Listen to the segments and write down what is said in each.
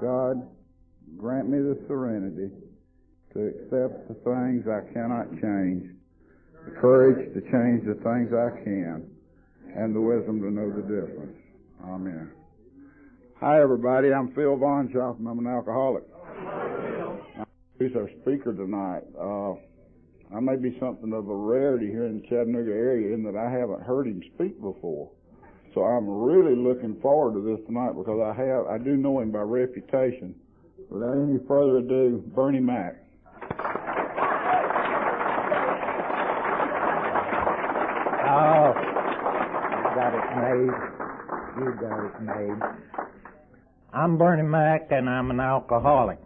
God, grant me the serenity to accept the things I cannot change, the courage to change the things I can, and the wisdom to know the difference. Amen. Hi, everybody. I'm Phil Vonshoff, and I'm an alcoholic. He's our speaker tonight. I may be something of a rarity here in the Chattanooga area in that I haven't heard him speak before. So I'm really looking forward to this tonight because I do know him by reputation. Without any further ado, Bernie Mac. Oh, you got it made. You got it made. I'm Bernie Mac, and I'm an alcoholic.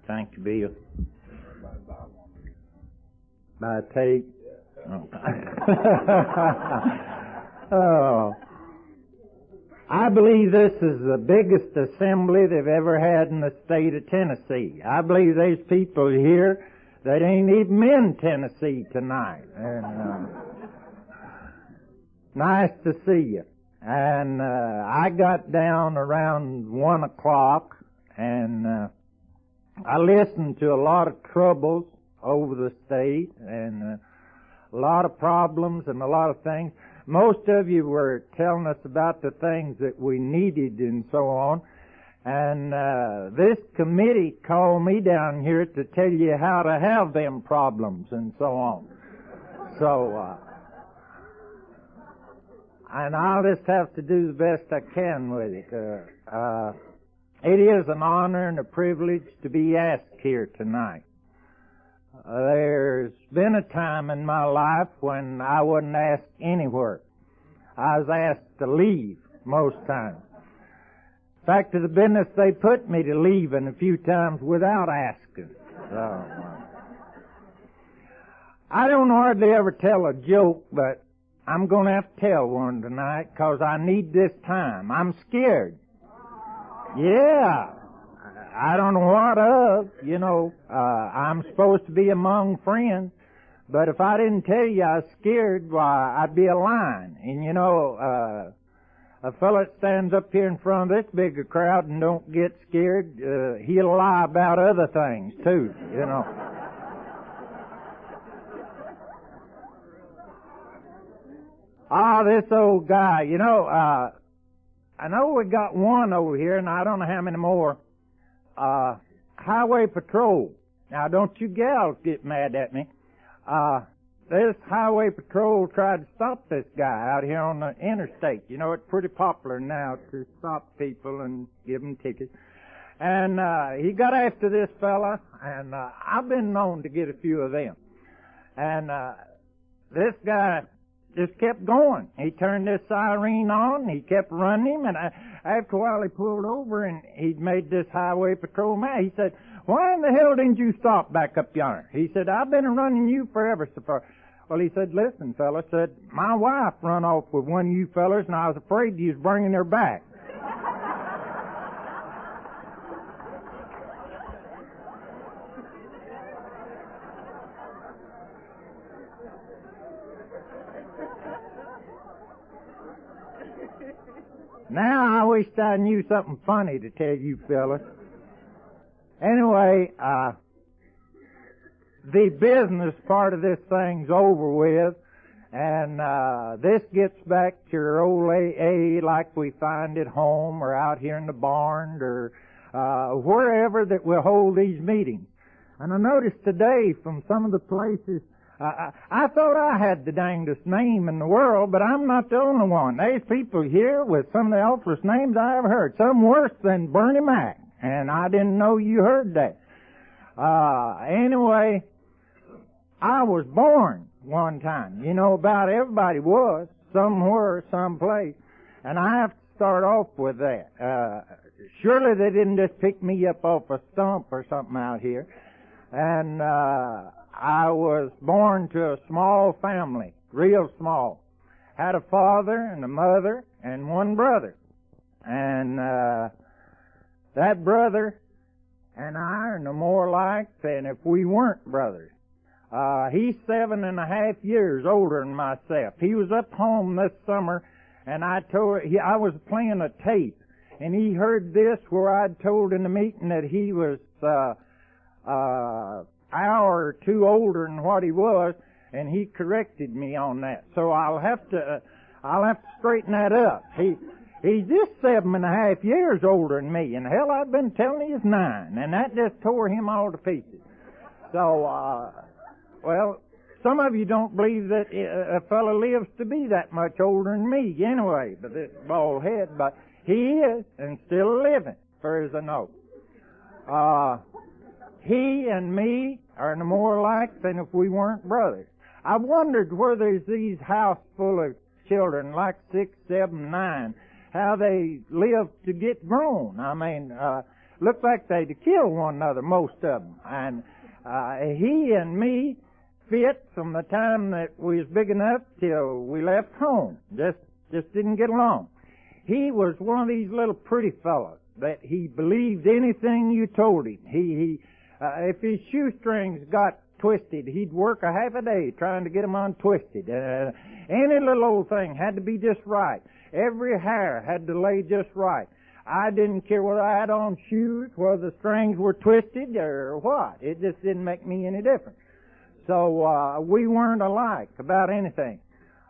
Thank you, Bill. By tape. Oh. I believe this is the biggest assembly they've ever had in the state of Tennessee. I believe there's people here that ain't even in Tennessee tonight. And nice to see you. And I got down around 1 o'clock, and I listened to a lot of troubles over the state, and a lot of problems and a lot of things. Most of you were telling us about the things that we needed and so on. And this committee called me down here to tell you how to have them problems and so on. So, and I'll just have to do the best I can with it. It is an honor and a privilege to be asked here tonight. There's been a time in my life when I wasn't asked anywhere. I was asked to leave most times. Fact of the business, they put me to leaving a few times without asking. So, I don't hardly ever tell a joke, but I'm going to have to tell one tonight because I need this time. I'm scared. Yeah. I don't know what of, I'm supposed to be among friends, but if I didn't tell you I was scared, why, I'd be lying. And a fellow that stands up here in front of this bigger crowd and don't get scared, he'll lie about other things too, This old guy, I know we got one over here, and I don't know how many more. Highway patrol. Now, don't you gals get mad at me. This highway patrol tried to stop this guy out here on the interstate. It's pretty popular now to stop people and give them tickets. And he got after this fella, and I've been known to get a few of them. And this guy just kept going. He turned this siren on, he kept running him, and after a while he pulled over and he'd made this highway patrol man. He said, "Why in the hell didn't you stop back up yonder?" He said, "I've been running you forever so far." Well, he said, "Listen, fella," said, "my wife run off with one of you fellers and I was afraid you was bringing her back." Now, I wished I knew something funny to tell you fellas. Anyway, the business part of this thing's over with, and this gets back to your old AA like we find at home or out here in the barn or wherever that we'll hold these meetings. And I noticed today from some of the places, I thought I had the dangest name in the world, but I'm not the only one. There's people here with some of the awfulest names I ever heard, some worse than Bernie Mac, and I didn't know you heard that. Anyway, I was born one time. About everybody was, somewhere, someplace, and I have to start off with that. Surely they didn't just pick me up off a stump or something out here. And I was born to a small family, real small. Had a father and a mother and one brother. And that brother and I are no more alike than if we weren't brothers. He's 7.5 years older than myself. He was up home this summer, and I was playing a tape. and he heard this where I'd told in the meeting that he was hour or two older than what he was, and he corrected me on that. So I'll have to straighten that up. He's just 7.5 years older than me, and hell, I've been telling he's 9, and that just tore him all to pieces. So, well, some of you don't believe that a fellow lives to be that much older than me anyway, but this bald head, but he is, and still living, far as I know. He and me are no more alike than if we weren't brothers. I wondered where there's these house full of children, like 6, 7, 9, how they live to get grown. I mean, look like they'd kill one another, most of them. And he and me fit from the time that we was big enough till we left home. Just didn't get along. He was one of these little pretty fellows that he believed anything you told him. If his shoestrings got twisted, he'd work a half a day trying to get them untwisted. Any little old thing had to be just right. Every hair had to lay just right. I didn't care whether I had on shoes, whether the strings were twisted or what. It just didn't make me any difference. So we weren't alike about anything.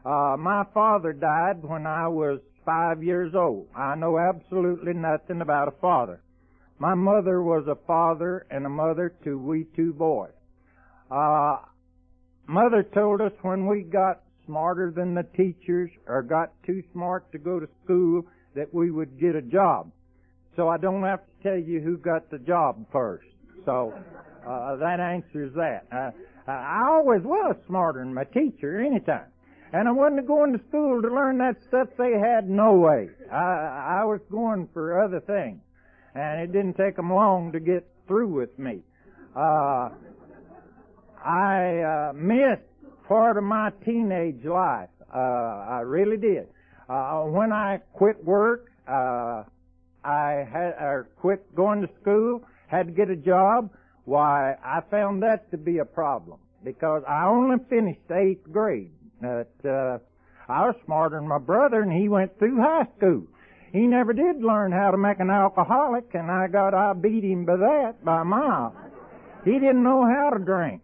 My father died when I was 5 years old. I know absolutely nothing about a father. My mother was a father and a mother to we 2 boys. Mother told us when we got smarter than the teachers or got too smart to go to school that we would get a job. So I don't have to tell you who got the job first. So that answers that. I always was smarter than my teacher anytime. And I wasn't going to school to learn that stuff they had, no way. I was going for other things. And it didn't take them long to get through with me. I missed part of my teenage life. I really did. When I quit work, quit going to school, had to get a job. Why, I found that to be a problem because I only finished 8th grade. I was smarter than my brother, and he went through high school. He never did learn how to make an alcoholic, and I beat him by that, by a mile. He didn't know how to drink.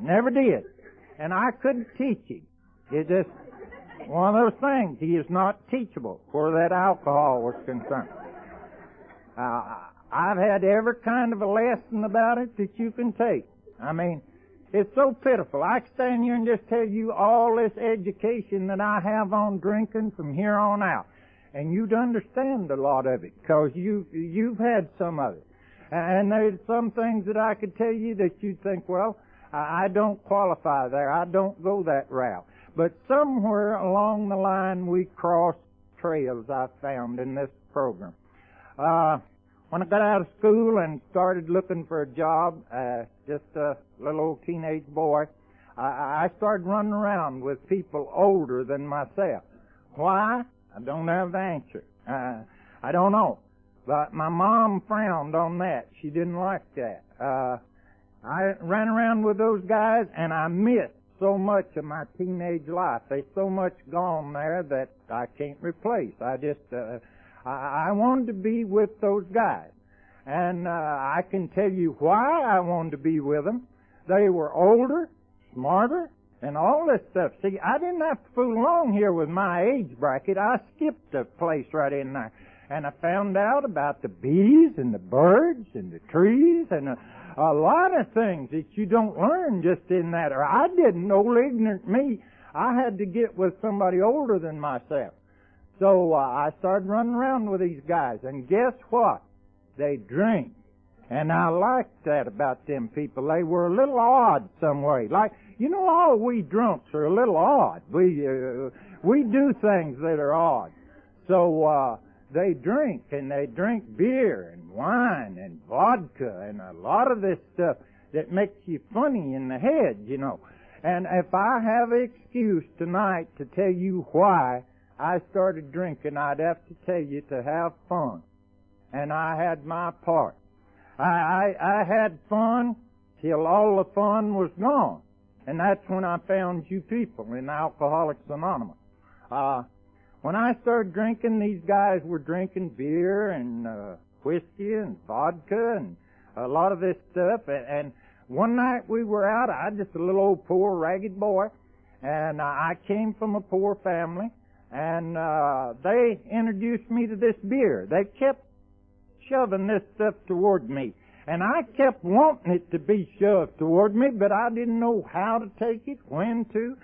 Never did. And I couldn't teach him. It's just one of those things. He is not teachable where that alcohol was concerned. I've had every kind of a lesson about it that you can take. I mean, it's so pitiful. I can stand here and just tell you all this education that I have on drinking from here on out. And you'd understand a lot of it because you've had some of it. And there's some things that I could tell you that you'd think, well, I don't qualify there. I don't go that route. But somewhere along the line we crossed trails, I found, in this program. When I got out of school and started looking for a job, just a little old teenage boy, I started running around with people older than myself. Why? I don't have the answer. I don't know. But my mom frowned on that. She didn't like that. I ran around with those guys, and I missed so much of my teenage life. There's so much gone there that I can't replace. I wanted to be with those guys. And I can tell you why I wanted to be with them. They were older, smarter, and all this stuff. See, I didn't have to fool along here with my age bracket. I skipped a place right in there. And I found out about the bees and the birds and the trees and a lot of things that you don't learn just in that. Or I didn't know, ignorant me. I had to get with somebody older than myself. So I started running around with these guys. And guess what? They drink. And I liked that about them people. They were a little odd some way. Like, you know, all we drunks are a little odd. We do things that are odd. So they drink, and they drink beer and wine and vodka and a lot of this stuff that makes you funny in the head, you know. And if I have an excuse tonight to tell you why I started drinking, I'd have to tell you to have fun. And I had my part. I had fun till all the fun was gone. And that's when I found you people in Alcoholics Anonymous. when I started drinking, these guys were drinking beer and whiskey and vodka and a lot of this stuff. And one night we were out, I just a little old poor ragged boy, and I came from a poor family, and they introduced me to this beer. They kept shoving this stuff toward me, and I kept wanting it to be shoved toward me, but I didn't know how to take it, when to.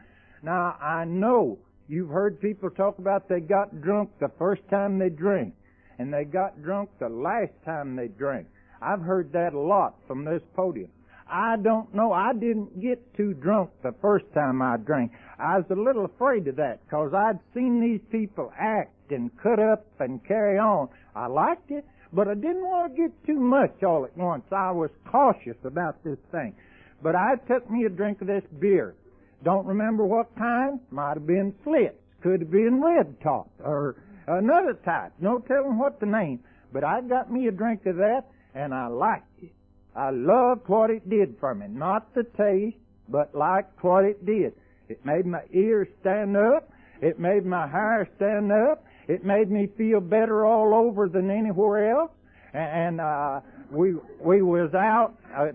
Now, I know you've heard people talk about they got drunk the first time they drank, and they got drunk the last time they drank. I've heard that a lot from this podium. I don't know. I didn't get too drunk the first time I drank. I was a little afraid of that because I'd seen these people act and cut up and carry on. I liked it, but I didn't want to get too much all at once. I was cautious about this thing. But I took me a drink of this beer. Don't remember what kind. Might have been Flitz. Could have been Red Top or another type. No telling what the name. But I got me a drink of that, and I liked it. I loved what it did for me. Not the taste, but liked what it did. It made my ears stand up. It made my hair stand up. It made me feel better all over than anywhere else. And we was out a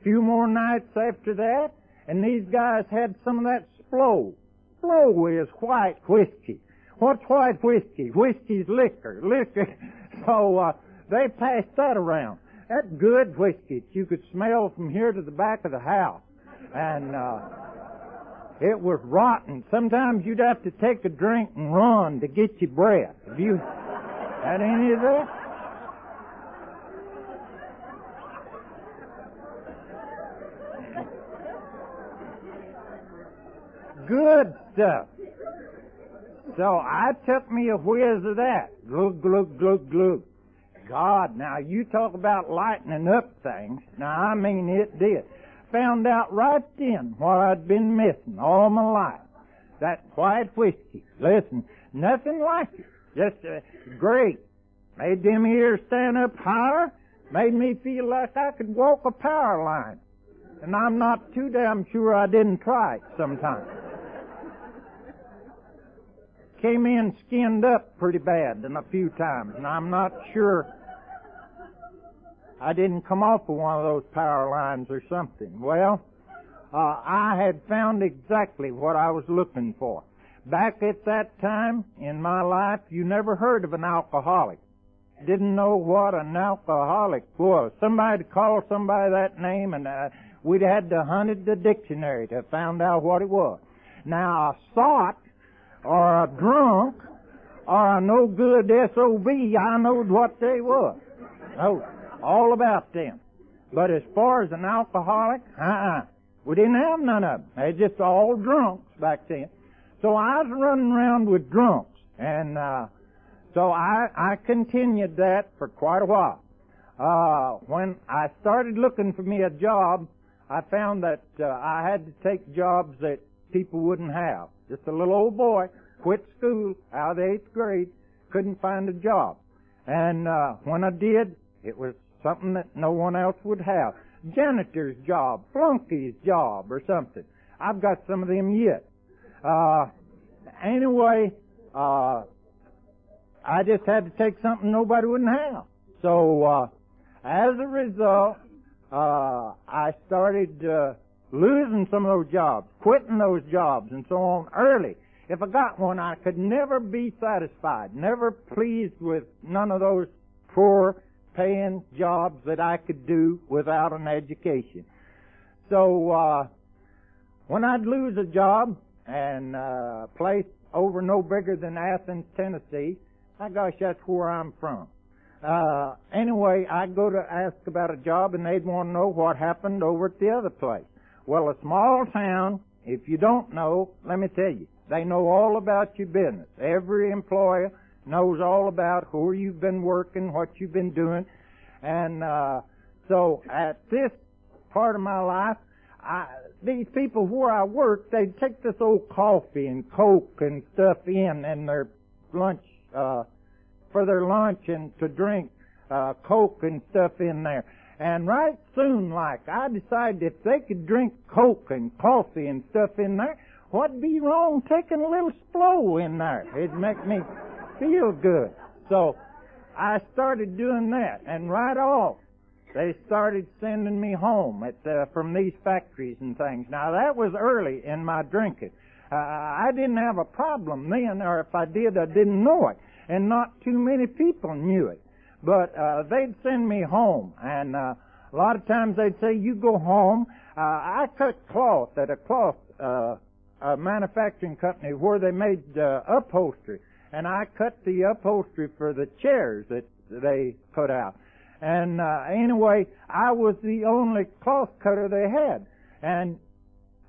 few more nights after that, and these guys had some of that Splo. Splo is white whiskey. What's white whiskey? Whiskey's liquor. So they passed that around. That's good whiskey. You could smell from here to the back of the house. And it was rotten. Sometimes you'd have to take a drink and run to get your breath. Have you had any of that? Good stuff. So I took me a whiz of that. Glug, glug, glug, glug. God, now you talk about lightening up things. Now, I mean, it did. Found out right then what I'd been missing all my life. That white whiskey. Listen, nothing like it. Just great. Made them ears stand up higher. Made me feel like I could walk a power line. And I'm not too damn sure I didn't try it sometime. Came in skinned up pretty bad and a few times, and I'm not sure I didn't come off of one of those power lines or something. Well, I had found exactly what I was looking for. Back at that time in my life, you never heard of an alcoholic. Didn't know what an alcoholic was. Somebody called somebody that name, and we'd had to hunt the dictionary to find out what it was. Now, a sot or a drunk or a no-good SOB, I knowed what they was. Oh, all about them. But as far as an alcoholic, we didn't have none of them. They just all drunks back then. So I was running around with drunks, and so I continued that for quite a while. When I started looking for me a job, I found that I had to take jobs that people wouldn't have. Just a little old boy, quit school out of the 8th grade, couldn't find a job. And when I did, it was something that no one else would have. Janitor's job, flunky's job, or something. I've got some of them yet. Anyway, I just had to take something nobody wouldn't have. So, as a result, I started losing some of those jobs, quitting those jobs, and so on early. If I got one, I could never be satisfied, never pleased with none of those poor paying jobs that I could do without an education. So, when I'd lose a job and a place over no bigger than Athens, Tennessee, gosh, that's where I'm from. Anyway, I'd go to ask about a job, and they'd want to know what happened over at the other place. Well, a small town, if you don't know, let me tell you, they know all about your business. Every employer knows all about who you've been working, what you've been doing. And so at this part of my life, these people where I work, they'd take this old coffee and Coke and stuff in their lunch, for their lunch, and to drink Coke and stuff in there. And right soon, I decided if they could drink Coke and coffee and stuff in there, what'd be wrong taking a little slow in there? It'd make me feel good. So I started doing that, and right off, they started sending me home from these factories and things. Now, that was early in my drinking. I didn't have a problem then, or if I did, I didn't know it. And not too many people knew it. But they'd send me home, and a lot of times they'd say, you go home. I cut cloth at a manufacturing company where they made upholstery. And I cut the upholstery for the chairs that they put out. And anyway, I was the only cloth cutter they had. And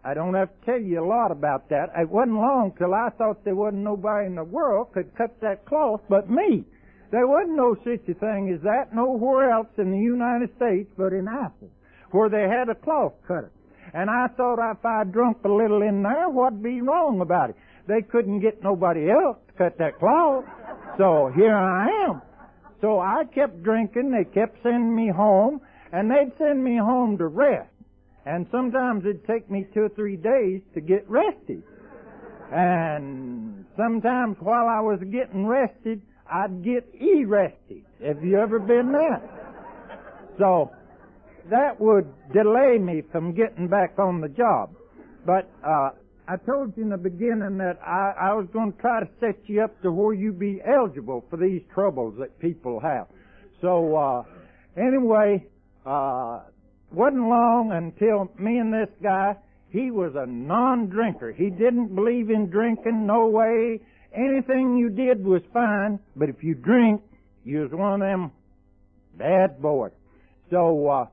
I don't have to tell you a lot about that. It wasn't long till I thought there wasn't nobody in the world could cut that cloth but me. There wasn't no such a thing as that nowhere else in the United States but in Athens, where they had a cloth cutter. And I thought if I drunk a little in there, what'd be wrong about it? They couldn't get nobody else to cut that cloth. So here I am. So I kept drinking. They kept sending me home, and they'd send me home to rest. And sometimes it'd take me 2 or 3 days to get rested. And sometimes while I was getting rested, I'd get arrested. Have you ever been there? So that would delay me from getting back on the job. But I told you in the beginning that I was going to try to set you up to where you be eligible for these troubles that people have. So anyway, wasn't long until me and this guy, he was a non-drinker. He didn't believe in drinking, no way. Anything you did was fine, but if you drink, you was one of them bad boys. So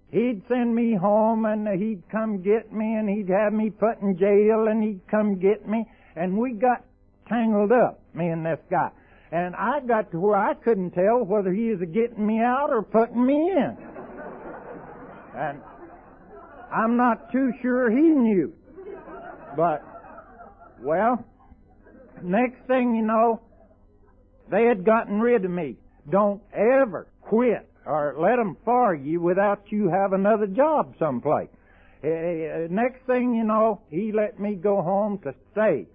he'd send me home, and he'd come get me, and he'd have me put in jail, and he'd come get me, and we got tangled up, me and this guy. And I got to where I couldn't tell whether he was getting me out or putting me in. And I'm not too sure he knew. But, well, next thing you know, they had gotten rid of me. Don't ever quit or let them fire you without you have another job someplace. Next thing you know, he let me go home to stay.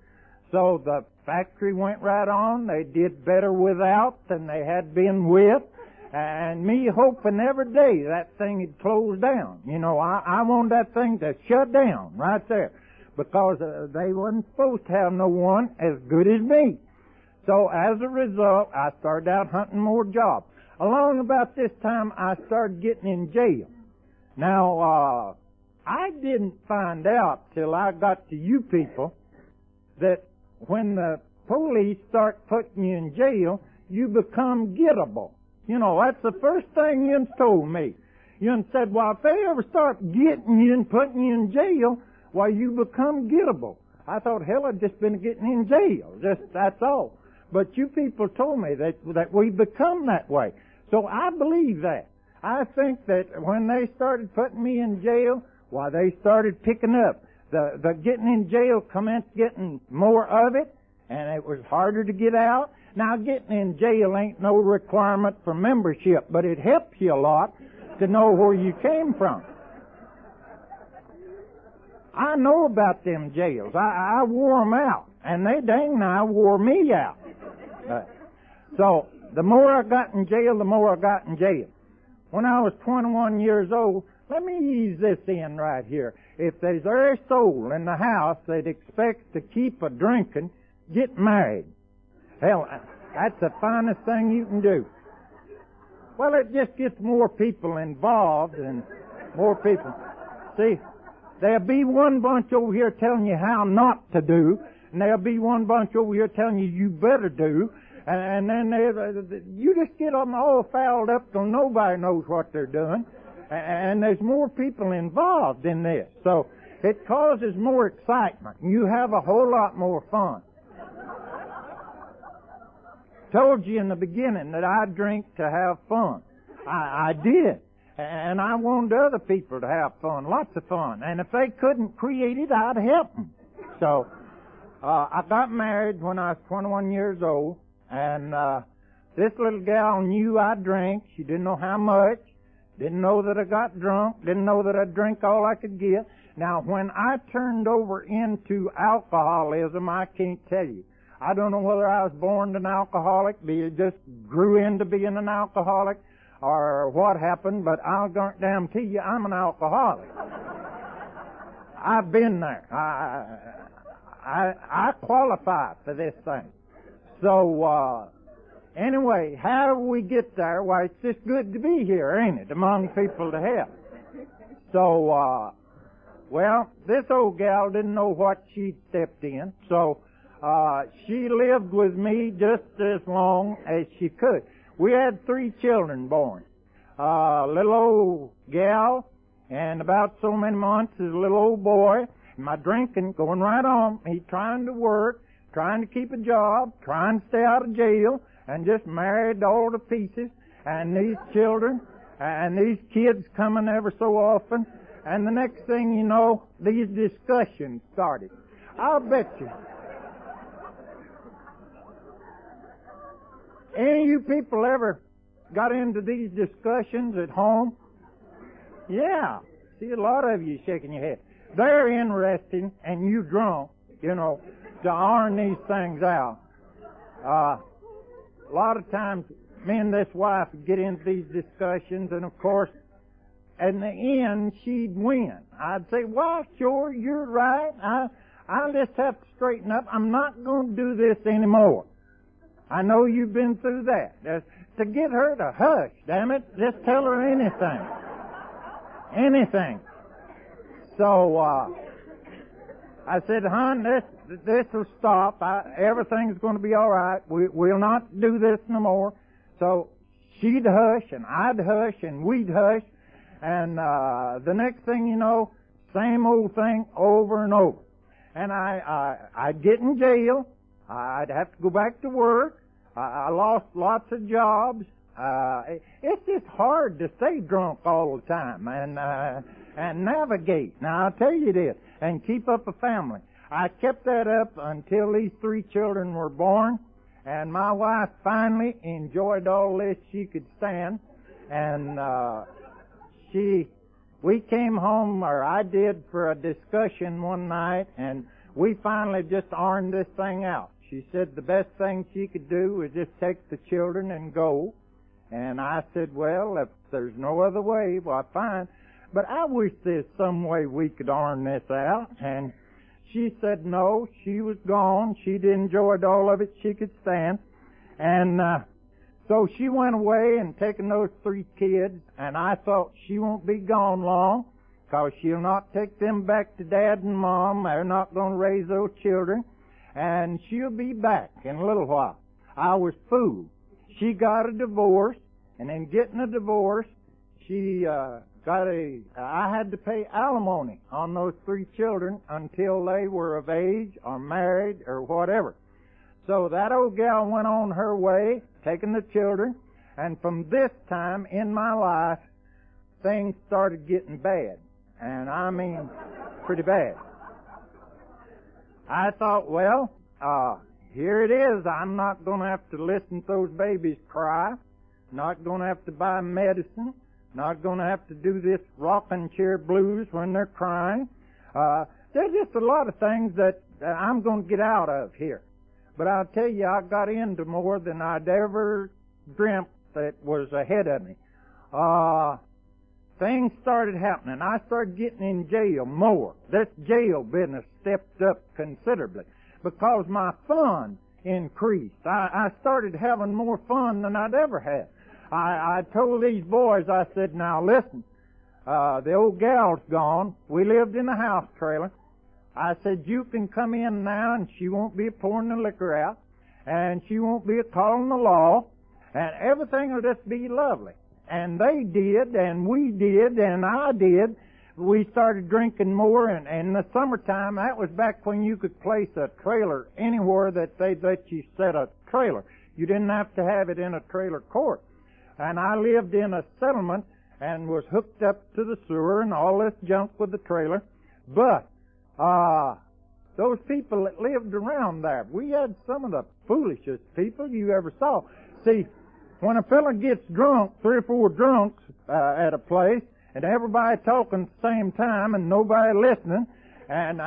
So the factory went right on. They did better without than they had been with. And me hoping every day that thing had closed down. You know, I wanted that thing to shut down right there, because they wasn't supposed to have no one as good as me. So as a result, I started out hunting more jobs. Along about this time, I started getting in jail. Now, I didn't find out till I got to you people that when the police start putting you in jail, you become gettable. You know, that's the first thing you told me. You said, well, if they ever start getting you and putting you in jail, why, you become gettable. I thought, hell, I'd just been getting in jail. That's all. But you people told me that we become that way. So I believe that. I think that when they started putting me in jail, why, they started picking up. The getting in jail commenced getting more of it, and it was harder to get out. Now, getting in jail ain't no requirement for membership, but it helps you a lot to know where you came from. I know about them jails. I wore them out, and they dang nigh wore me out. So, the more I got in jail, the more I got in jail. When I was 21 years old, let me ease this in right here. If there's a soul in the house that expects to keep a drinking, get married. Hell, that's the finest thing you can do. Well, it just gets more people involved and more people. See, there'll be one bunch over here telling you how not to do, and there'll be one bunch over here telling you better do, and then you just get them all fouled up till nobody knows what they're doing, and there's more people involved in this. So it causes more excitement. You have a whole lot more fun. Told you in the beginning that I drink to have fun. I did. And I wanted other people to have fun, lots of fun. And if they couldn't create it, I'd help them. So I got married when I was 21 years old. And this little gal knew I drank. She didn't know how much. Didn't know that I got drunk. Didn't know that I'd drink all I could get. Now, when I turned over into alcoholism, I can't tell you. I don't know whether I was born an alcoholic, just grew into being an alcoholic, or what happened, but I'll guarantee you I'm an alcoholic. I've been there. I qualify for this thing. So, anyway, how do we get there? Why, it's just good to be here, ain't it, among people to help. So, well, this old gal didn't know what she'd stepped in, so she lived with me just as long as she could. We had 3 children born. A little old gal, and about so many months is a little old boy. My drinking going right on. He trying to work, trying to keep a job, trying to stay out of jail, and just married all to pieces. And these children, and these kids coming ever so often. And the next thing you know, these discussions started. I'll bet you. Any of you people ever got into these discussions at home? Yeah. See, a lot of you shaking your head. They're interesting, and you drunk, to iron these things out. A lot of times, me and this wife would get into these discussions, and of course, in the end, she'd win. I'd say, well, sure, you're right. I just have to straighten up. I'm not going to do this anymore. I know you've been through that. To get her to hush, damn it, just tell her anything. Anything. So, I said, hon, this will stop. Everything's going to be all right. We'll not do this no more. So, she'd hush, and I'd hush, and we'd hush. And the next thing you know, same old thing over and over. And I'd get in jail. I'd have to go back to work. I lost lots of jobs. It's just hard to stay drunk all the time and navigate. Now, I'll tell you this, and keep up a family. I kept that up until these 3 children were born, and my wife finally enjoyed all this she could stand, and we came home, or I did, for a discussion one night, and we finally just ironed this thing out. She said the best thing she could do was just take the children and go. And I said, well, if there's no other way, well, fine. But I wish there's some way we could iron this out. And she said no, she was gone. She'd enjoyed all of it she could stand. And so she went away and taken those 3 kids. And I thought she won't be gone long, because she'll not take them back to Dad and Mom. They're not going to raise those children. And she'll be back in a little while. I was fooled. She got a divorce, and in getting a divorce, I had to pay alimony on those 3 children until they were of age or married or whatever. So that old gal went on her way, taking the children, and from this time in my life, things started getting bad. And I mean, pretty bad. I thought, well, here it is. I'm not going to have to listen to those babies cry. Not going to have to buy medicine. Not going to have to do this rocking chair blues when they're crying. There's just a lot of things that I'm going to get out of here. But I'll tell you, I got into more than I'd ever dreamt that was ahead of me. Things started happening. I started getting in jail more. This jail business stepped up considerably because my fun increased. I started having more fun than I'd ever had. I told these boys, I said, now listen, the old gal's gone. We lived in a house trailer. I said, you can come in now, and she won't be pouring the liquor out, and she won't be calling the law, and everything will just be lovely. And they did, and we did, and I did. We started drinking more, and in the summertime, that was back when you could place a trailer anywhere that they'd let you set a trailer. You didn't have to have it in a trailer court. And I lived in a settlement and was hooked up to the sewer and all this junk with the trailer. But those people that lived around there, we had some of the foolishest people you ever saw. See, when a fella gets drunk, 3 or 4 drunks at a place, and everybody talking at the same time and nobody listening, and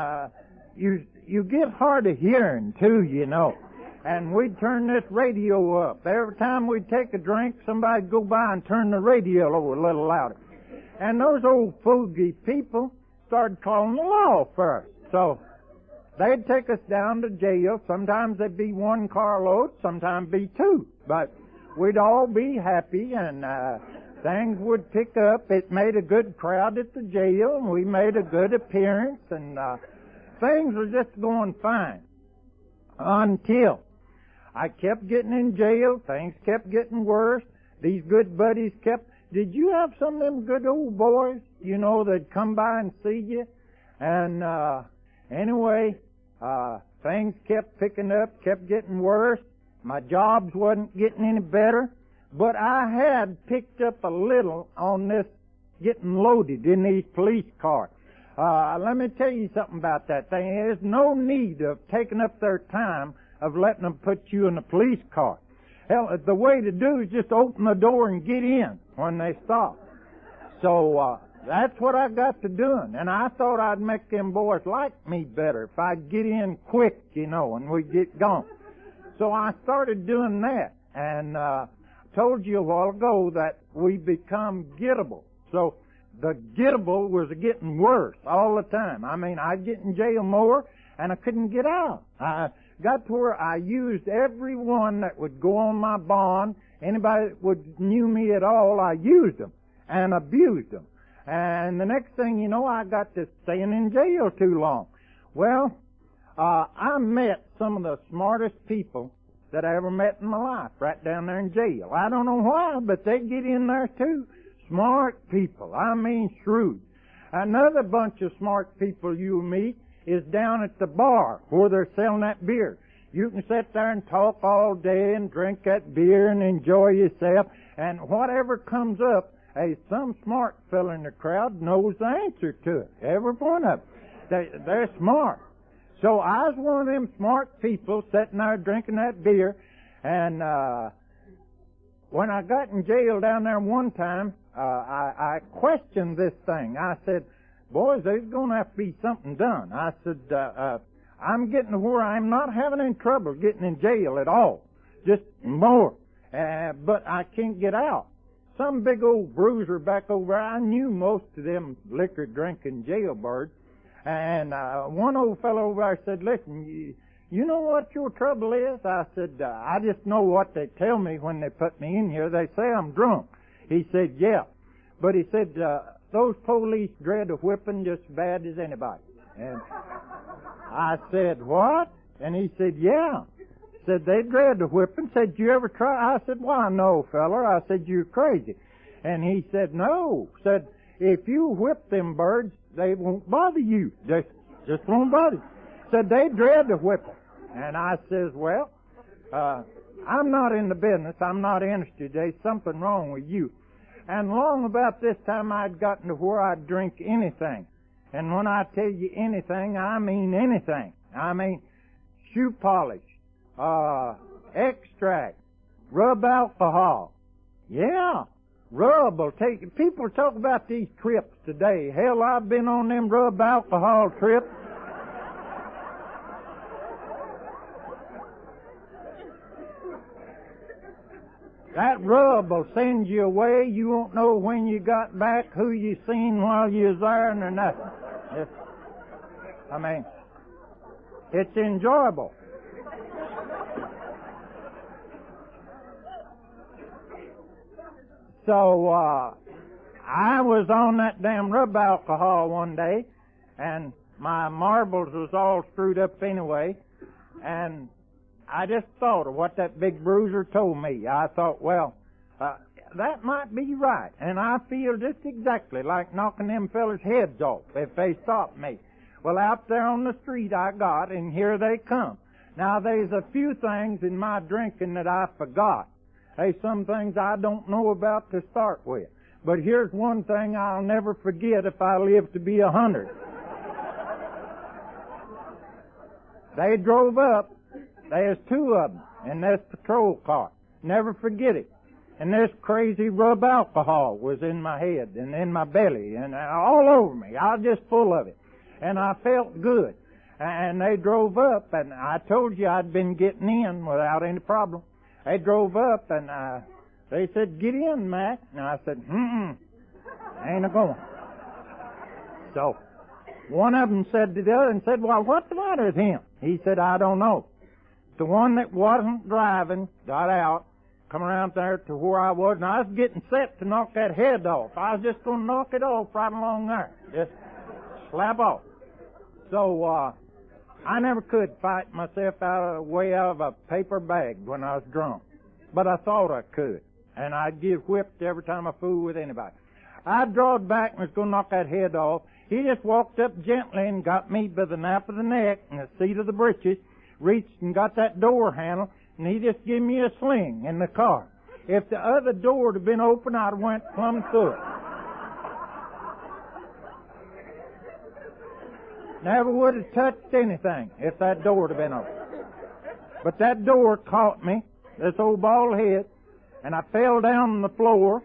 you get hard of hearing too, you know. And we'd turn this radio up. Every time we'd take a drink, somebody'd go by and turn the radio over a little louder. And those old fogey people started calling the law first. So they'd take us down to jail. Sometimes they'd be one carload, sometimes be two. But we'd all be happy, and things would pick up. It made a good crowd at the jail, and we made a good appearance, and things were just going fine until I kept getting in jail. Things kept getting worse. These good buddies kept... Did you have some of them good old boys, you know, that'd come by and see you? And anyway, things kept picking up, kept getting worse. My jobs wasn't getting any better. But I had picked up a little on this getting loaded in these police cars. Let me tell you something about that thing. There's no need of taking up their time of letting them put you in a police car. Hell, the way to do is just open the door and get in when they stop. So that's what I got to doing. And I thought I'd make them boys like me better if I'd get in quick, you know, and we'd get gone. So I started doing that. And told you a while ago that we become gettable. So the gettable was getting worse all the time. I mean, I'd get in jail more, and I couldn't get out. I got to where I used every one that would go on my bond. Anybody that knew me at all, I used them and abused them. And the next thing you know, I got to staying in jail too long. Well, I met some of the smartest people that I ever met in my life right down there in jail. I don't know why, but they get in there too. Smart people. I mean shrewd. Another bunch of smart people you'll meet is down at the bar where they're selling that beer. You can sit there and talk all day and drink that beer and enjoy yourself, and whatever comes up, hey, some smart fella in the crowd knows the answer to it. Every one of them. They're smart. So I was one of them smart people sitting there drinking that beer, and when I got in jail down there one time, I questioned this thing. I said, boys, there's going to have to be something done. I said, I'm getting to where I'm not having any trouble getting in jail at all. Just more. But I can't get out. Some big old bruiser back over there, I knew most of them liquor drinking jailbirds. And one old fellow over there said, listen, you know what your trouble is? I said, I just know what they tell me when they put me in here. They say I'm drunk. He said, yeah. But he said, those police dread a whipping just as bad as anybody. And I said, what? And he said, yeah. Said, they dread a whipping. Said, you ever try? I said, why, no, feller. I said, you're crazy. And he said, no. Said, if you whip them birds, they won't bother you. They just won't bother you. Said, they dread the whipping. And I says, well, I'm not in the business. I'm not interested. There's something wrong with you. And long about this time, I'd gotten to where I'd drink anything. And when I tell you anything, I mean anything. I mean shoe polish, extract, rub alcohol. Yeah, rub will take... People talk about these trips today. Hell, I've been on them rub alcohol trips. That rub will send you away. You won't know when you got back, who you seen while you was there, and nothing. I mean, it's enjoyable. So, I was on that damn rub alcohol one day, and my marbles was all screwed up anyway, and I just thought of what that big bruiser told me. I thought, well, that might be right. And I feel just exactly like knocking them fellas' heads off if they stop me. Well, out there on the street I got, and here they come. Now, there's a few things in my drinking that I forgot. There's some things I don't know about to start with. But here's one thing I'll never forget if I live to be 100. They drove up. There's two of them in this patrol car. Never forget it. and this crazy rub alcohol was in my head and in my belly and all over me. I was just full of it. And I felt good. And they drove up, and I told you I'd been getting in without any problem. They drove up, and they said, "Get in, Mac." And I said, ain't a-going. So one of them said to the other and said, "Well, what's the matter with him?" He said, "I don't know." The one that wasn't driving got out, come around there to where I was, and I was getting set to knock that head off. I was just going to knock it off right along there. Just slap off. So I never could fight myself out of a paper bag when I was drunk. But I thought I could. And I'd get whipped every time I fooled with anybody. I drawed back and was going to knock that head off. He just walked up gently and got me by the nape of the neck and the seat of the breeches, reached and got that door handle, and he just gave me a sling in the car. If the other door had been open, I'd have went plumb through it. Never would have touched anything if that door had been open. But that door caught me, this old bald head, and I fell down on the floor,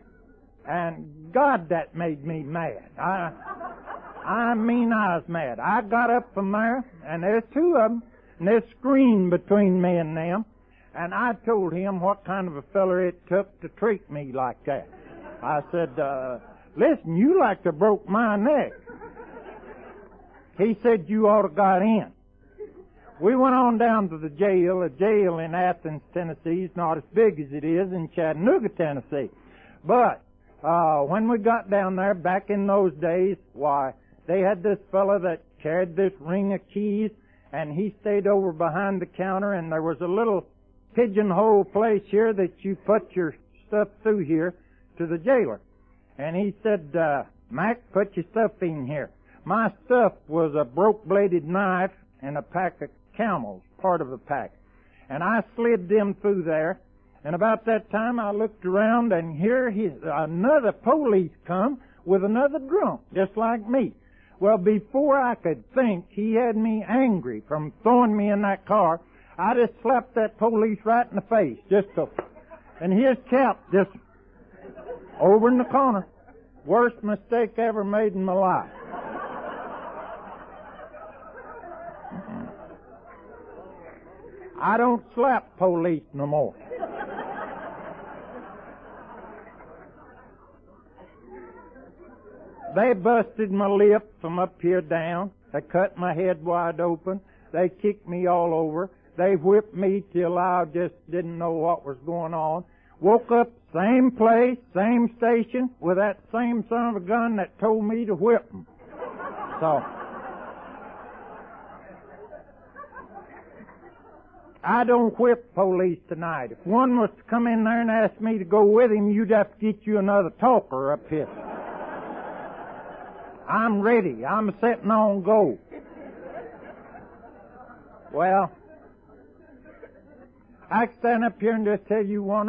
and God, that made me mad. I mean, I was mad. I got up from there, and there's two of them, and there's a screen between me and them, and I told him what kind of a feller it took to treat me like that. I said, "Listen, you like to broke my neck." He said, "You ought to got in." We went on down to the jail. A jail in Athens, Tennessee is not as big as it is in Chattanooga, Tennessee. But when we got down there, back in those days, why, they had this fellow that carried this ring of keys, and he stayed over behind the counter, and there was a little pigeonhole place here that you put your stuff through here to the jailer. And he said, "Mac, put your stuff in here." My stuff was a broke-bladed knife and a pack of Camels, part of a pack. And I slid them through there, and about that time I looked around, and here another police come with another drunk, just like me. Well, before I could think, he had me angry from throwing me in that car. I just slapped that police right in the face, and his cap just over in the corner. Worst mistake ever made in my life. I don't slap police no more. They busted my lip from up here down. They cut my head wide open. They kicked me all over. They whipped me till I just didn't know what was going on. Woke up same place, same station, with that same son of a gun that told me to whip them. So I don't whip police tonight. If one was to come in there and ask me to go with him, you'd have to get you another talker up here. I'm ready. I'm sitting on go. Well, I can stand up here and just tell you one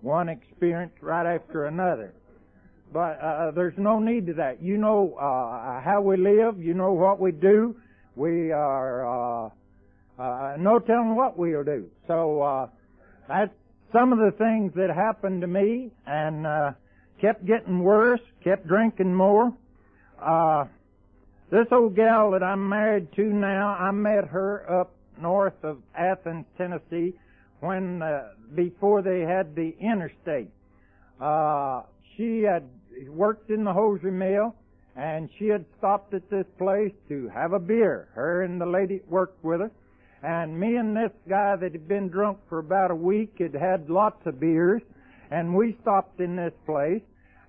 one experience right after another. But there's no need to that. You know how we live. You know what we do. We are no telling what we'll do. So that's some of the things that happened to me, and kept getting worse, kept drinking more. This old gal that I'm married to now, I met her up north of Athens, Tennessee, when before they had the interstate. She had worked in the hosiery mill, and she had stopped at this place to have a beer, her and the lady that worked with her. And me and this guy that had been drunk for about a week had had lots of beers, and we stopped in this place,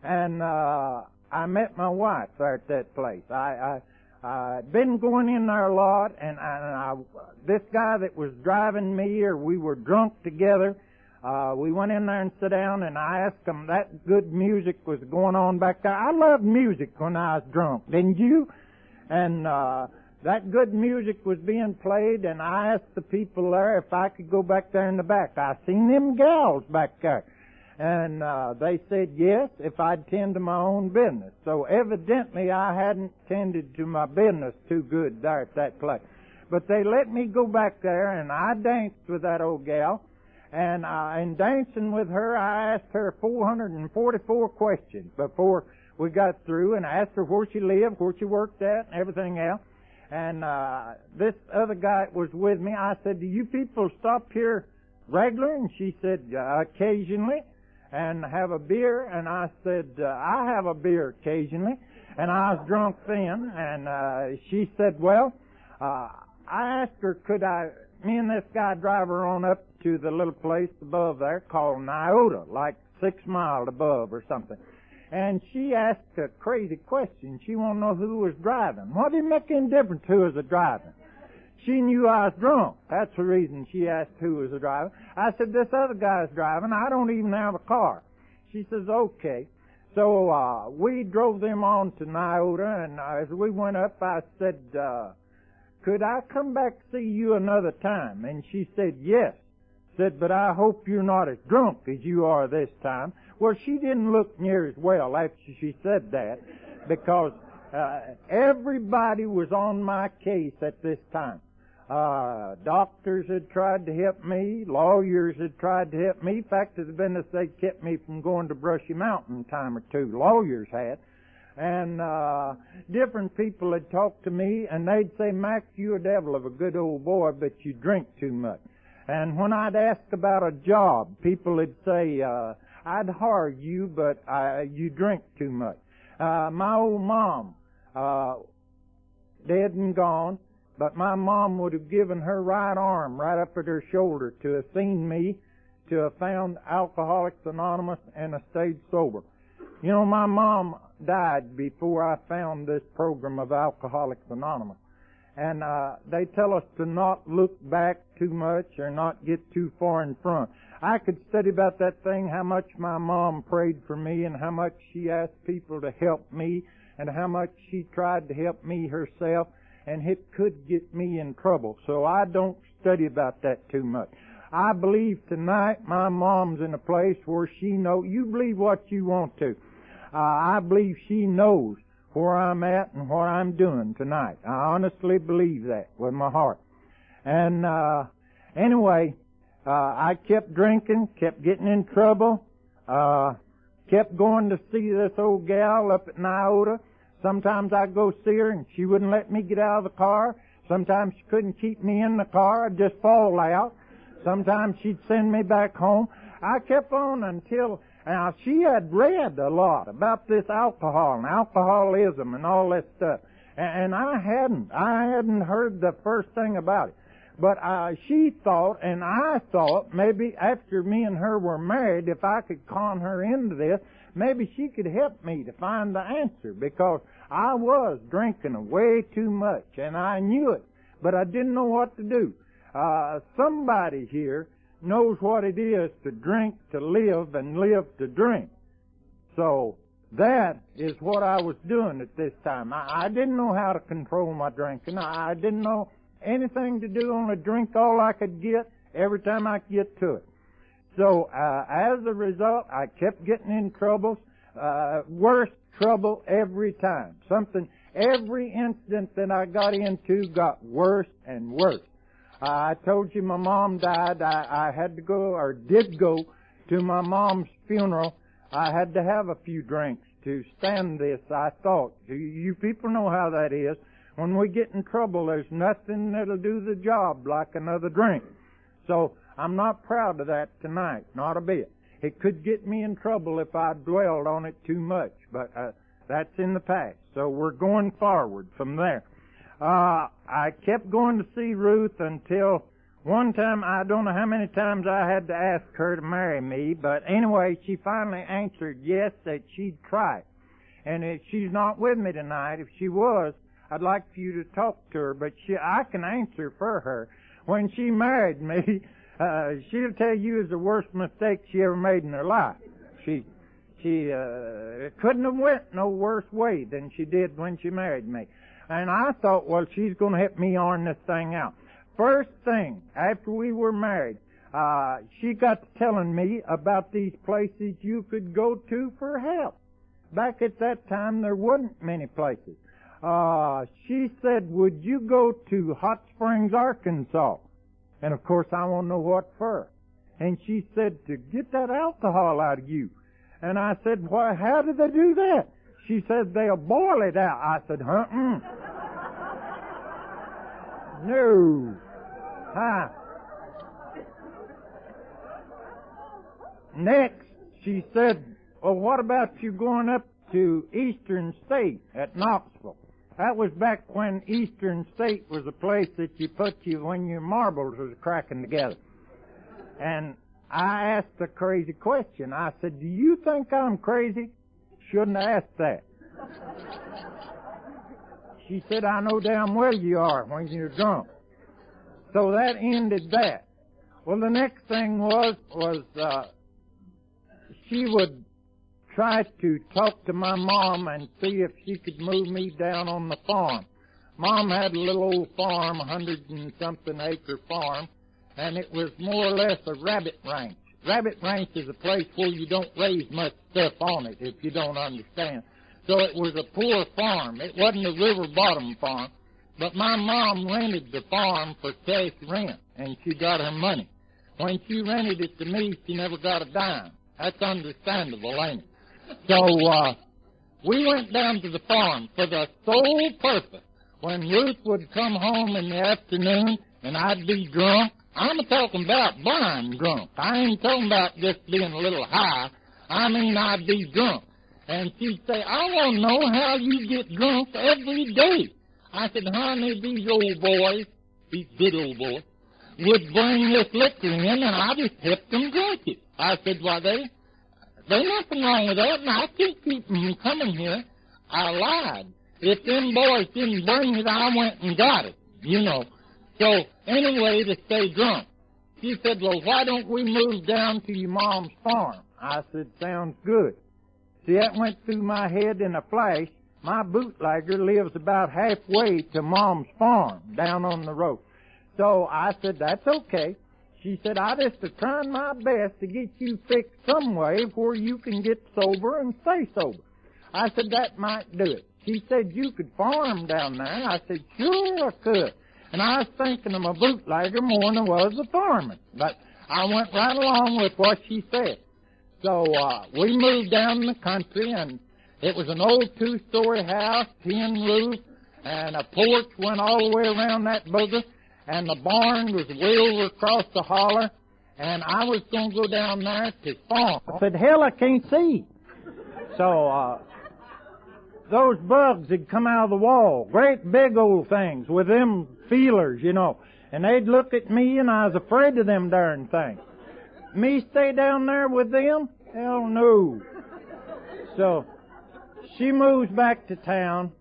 and I met my wife there at that place. I'd been going in there a lot, and this guy that was driving me, or we were drunk together, we went in there and sat down, and I asked him, that good music was going on back there. I loved music when I was drunk, didn't you? And that good music was being played, and I asked the people there if I could go back there in the back. I seen them gals back there. And they said yes, if I'd tend to my own business. So evidently I hadn't tended to my business too good there at that place. But they let me go back there, and I danced with that old gal. And in dancing with her, I asked her 444 questions before we got through, and I asked her where she lived, where she worked at, and everything else. And this other guy that was with me, I said, do you people stop here regular? And she said, occasionally, and have a beer. And I said, I have a beer occasionally. And I was drunk then. And she said, well, I asked her, me and this guy drive her on up to the little place above there called Nyota, like 6 miles above or something. And she asked a crazy question. She wanted to know who was driving. What did it make any difference who was driving? She knew I was drunk. That's the reason she asked who was driving. I said, this other guy's driving. I don't even have a car. She says, okay. So we drove them on to Nyota, and as we went up, I said, could I come back to see you another time? And she said, yes. Said, but I hope you're not as drunk as you are this time. Well, she didn't look near as well after she said that, because everybody was on my case at this time. Doctors had tried to help me. Lawyers had tried to help me. In fact, there's been this, they kept me from going to Brushy Mountain a time or two. Lawyers had. And different people had talked to me, and they'd say, Max, you're a devil of a good old boy, but you drink too much. And when I'd ask about a job, people would say, I'd hire you, but you drink too much. My old mom, dead and gone, but my mom would have given her right arm right up at her shoulder to have seen me, to have found Alcoholics Anonymous and have stayed sober. You know, my mom died before I found this program of Alcoholics Anonymous. And they tell us to not look back too much or not get too far in front. I could study about that thing, how much my mom prayed for me and how much she asked people to help me and how much she tried to help me herself, and it could get me in trouble. So I don't study about that too much. I believe tonight my mom's in a place where she knows. You believe what you want to. I believe she knows where I'm at and what I'm doing tonight. I honestly believe that with my heart. And anyway, I kept drinking, kept getting in trouble, kept going to see this old gal up at Nyota. Sometimes I'd go see her and she wouldn't let me get out of the car. Sometimes she couldn't keep me in the car. I'd just fall out. Sometimes she'd send me back home. I kept on until... Now, she had read a lot about this alcohol and alcoholism and all that stuff. And I hadn't heard the first thing about it. But she thought, and I thought, maybe after me and her were married, if I could con her into this, maybe she could help me to find the answer, because I was drinking way too much, and I knew it, but I didn't know what to do. Somebody here knows what it is to drink to live and live to drink. So that is what I was doing at this time. I didn't know how to control my drinking. I didn't know anything to do, only drink all I could get every time I could get to it. So as a result, I kept getting in troubles, worse trouble every time. Every incident that I got into got worse and worse. I told you my mom died. I had to go, or did go, to my mom's funeral. I had to have a few drinks to stand this, I thought. You people know how that is. When we get in trouble, there's nothing that'll do the job like another drink. So I'm not proud of that tonight, not a bit. It could get me in trouble if I dwelled on it too much, but that's in the past. So we're going forward from there. I kept going to see Ruth until one time, I don't know how many times I had to ask her to marry me, but anyway, she finally answered yes, that she'd try. And if she's not with me tonight, if she was, I'd like for you to talk to her, but I can answer for her. When she married me, she'll tell you it's the worst mistake she ever made in her life. She couldn't have went no worse way than she did when she married me. And I thought, well, she's going to help me iron this thing out. First thing, after we were married, she got to telling me about these places you could go to for help. Back at that time, there wasn't many places. She said, would you go to Hot Springs, Arkansas? And of course, I want to know what for. And she said, to get that alcohol out of you. And I said, why, how do they do that? She said, they'll boil it out. I said, no. Huh. Next, she said, well, what about you going up to Eastern State at Knoxville? That was back when Eastern State was a place that you put you when your marbles was cracking together. And I asked a crazy question. I said, do you think I'm crazy? Shouldn't have asked that. She said, I know damn well you are when you're drunk. So that ended that. Well, the next thing was she would try to talk to my mom and see if she could move me down on the farm. Mom had a little old farm, 100-and-something acre farm, and it was more or less a rabbit ranch. Rabbit ranch is a place where you don't raise much stuff on it, if you don't understand. So it was a poor farm. It wasn't a river bottom farm. But my mom rented the farm for cash rent, and she got her money. When she rented it to me, she never got a dime. That's understandable, ain't it? So we went down to the farm for the sole purpose. When Ruth would come home in the afternoon and I'd be drunk, I'm talking about blind drunk. I ain't talking about just being a little high. I mean I'd be drunk. And she'd say, I want to know how you get drunk every day. I said, honey, these old boys, these good old boys, would bring this liquor in and I just helped them drink it. I said, well, there's nothing wrong with that, and I can't keep them from coming here. I lied. If them boys didn't bring it, I went and got it, you know. So, anyway, to stay drunk. She said, well, why don't we move down to your mom's farm? I said, sounds good. See, that went through my head in a flash. My bootlegger lives about halfway to Mom's farm down on the road. So I said, that's okay. She said, I just are trying my best to get you fixed some way where you can get sober and stay sober. I said, that might do it. She said, you could farm down there. I said, sure I could. And I was thinking of my bootlegger more than I was the farming. But I went right along with what she said. So we moved down in the country, and it was an old 2-story house, tin roof, and a porch went all the way around that booger, and the barn was way over across the holler, and I was going to go down there to farm. I said, hell, I can't see. So those bugs had come out of the wall, great big old things with them feelers, you know, and they'd look at me, and I was afraid of them darn things. Me stay down there with them? Hell no. So she moves back to town,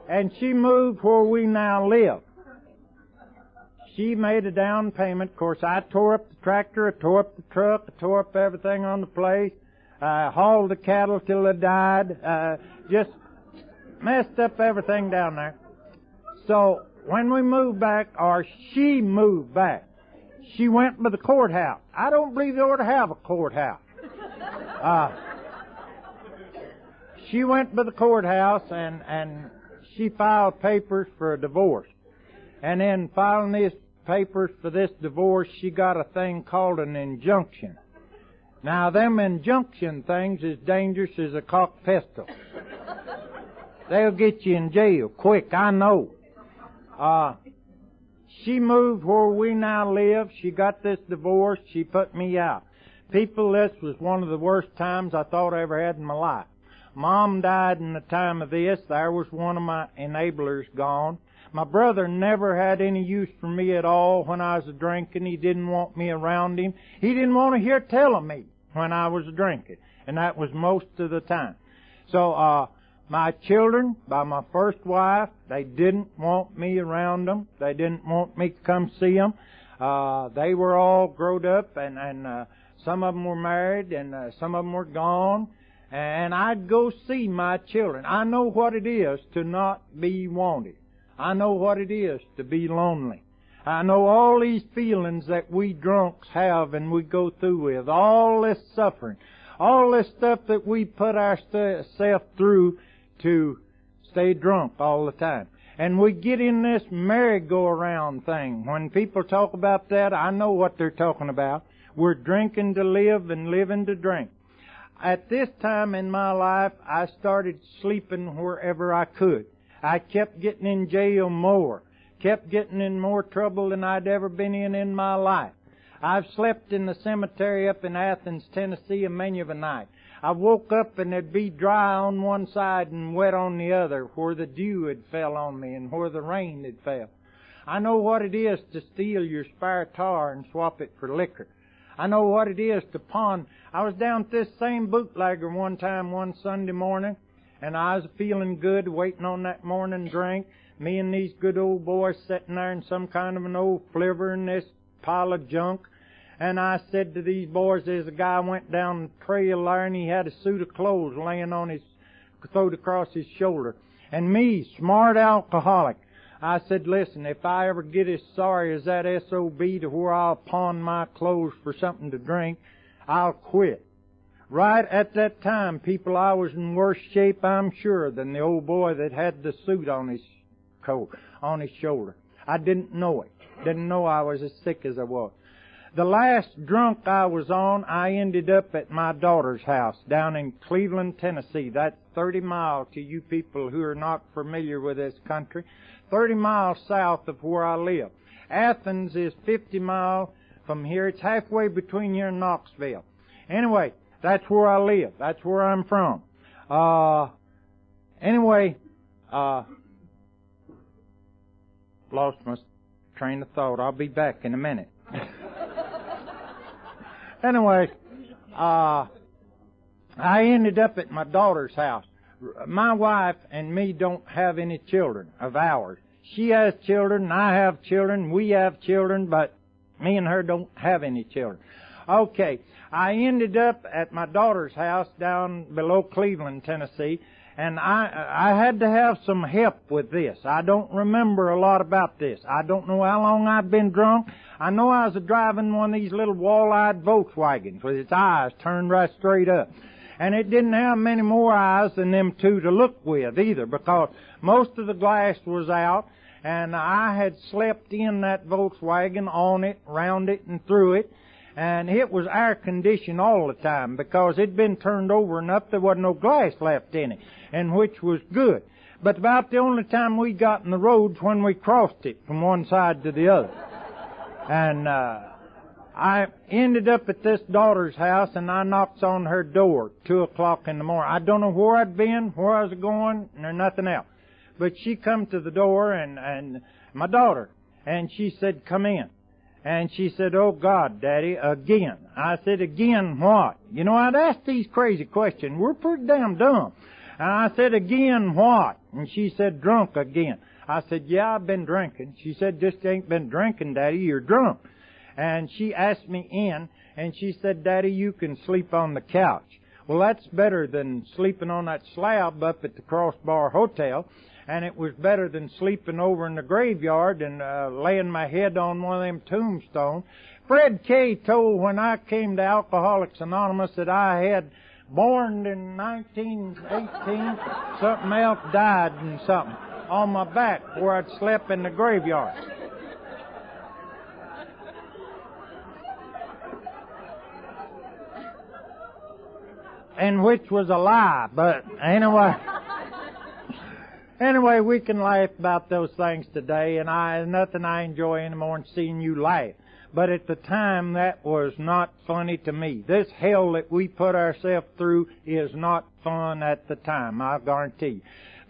and she moved where we now live. She made a down payment. Of course, I tore up the tractor, I tore up the truck, I tore up everything on the place, hauled the cattle till they died, just messed up everything down there. So when we moved back, or she moved back, she went by the courthouse. I don't believe they ought to have a courthouse. She went by the courthouse and she filed papers for a divorce. And in filing these papers for this divorce, she got a thing called an injunction. Now, them injunction things is dangerous as a cocked pistol. They'll get you in jail quick, I know. She moved where we now live. She got this divorce. She put me out. People, this was one of the worst times I thought I ever had in my life. Mom died in the time of this. There was one of my enablers gone. My brother never had any use for me at all when I was drinking. He didn't want me around him. He didn't want to hear tell of me when I was drinking. And that was most of the time. So, my children, by my first wife, they didn't want me around them. They didn't want me to come see them. They were all grown up, and some of them were married, and some of them were gone. And I'd go see my children. I know what it is to not be wanted. I know what it is to be lonely. I know all these feelings that we drunks have and we go through with. All this suffering. All this stuff that we put ourselves through to stay drunk all the time. And we get in this merry-go-round thing. When people talk about that, I know what they're talking about. We're drinking to live and living to drink. At this time in my life, I started sleeping wherever I could. I kept getting in jail more, kept getting in more trouble than I'd ever been in my life. I've slept in the cemetery up in Athens, Tennessee, a many of a night. I woke up and it'd be dry on one side and wet on the other, where the dew had fell on me and where the rain had fell. I know what it is to steal your spare tar and swap it for liquor. I know what it is to pawn. I was down at this same bootlegger one time one Sunday morning, and I was feeling good, waiting on that morning drink. Me and these good old boys sitting there in some kind of an old flivver in this pile of junk. And I said to these boys, there's a guy went down the trail there and he had a suit of clothes laying on his, thrown across his shoulder. And me, smart alcoholic, I said, listen, if I ever get as sorry as that SOB to where I'll pawn my clothes for something to drink, I'll quit. Right at that time, people, I was in worse shape, I'm sure, than the old boy that had the suit on his coat, on his shoulder. I didn't know it. Didn't know I was as sick as I was. The last drunk I was on, I ended up at my daughter's house down in Cleveland, Tennessee. That's 30 miles to you people who are not familiar with this country. 30 miles south of where I live. Athens is 50 miles from here. It's halfway between here and Knoxville. Anyway, that's where I live. That's where I'm from. Lost my train of thought. I'll be back in a minute. Anyway, I ended up at my daughter's house. My wife and me don't have any children of ours. She has children, I have children, we have children, but me and her don't have any children. Okay, I ended up at my daughter's house down below Cleveland, Tennessee, and I had to have some help with this. I don't remember a lot about this. I don't know how long I've been drunk. I know I was driving one of these little wall-eyed Volkswagens with its eyes turned right straight up. And it didn't have many more eyes than them two to look with either, because most of the glass was out, and I had slept in that Volkswagen, on it, round it, and through it, and it was air-conditioned all the time, because it'd been turned over enough there wasn't no glass left in it, and which was good. But about the only time we got in the roads when we crossed it from one side to the other. And I ended up at this daughter's house, and I knocked on her door 2 o'clock in the morning. I don't know where I'd been, where I was going, or nothing else. But she come to the door, and my daughter, and she said, come in. And she said, oh, God, Daddy, again. I said, again what? You know, I'd ask these crazy questions. We're pretty damn dumb. And I said, again what? And she said, drunk again. I said, yeah, I've been drinking. She said, just ain't been drinking, Daddy, you're drunk. And she asked me in, and she said, Daddy, you can sleep on the couch. Well, that's better than sleeping on that slab up at the Crossbar Hotel. And it was better than sleeping over in the graveyard and laying my head on one of them tombstones. Fred K. told when I came to Alcoholics Anonymous that I had born in 1918, something else died and something on my back where I'd slept in the graveyard. And which was a lie, but anyway. Anyway, we can laugh about those things today, and nothing I enjoy anymore than seeing you laugh. But at the time, that was not funny to me. This hell that we put ourselves through is not fun at the time, I guarantee you.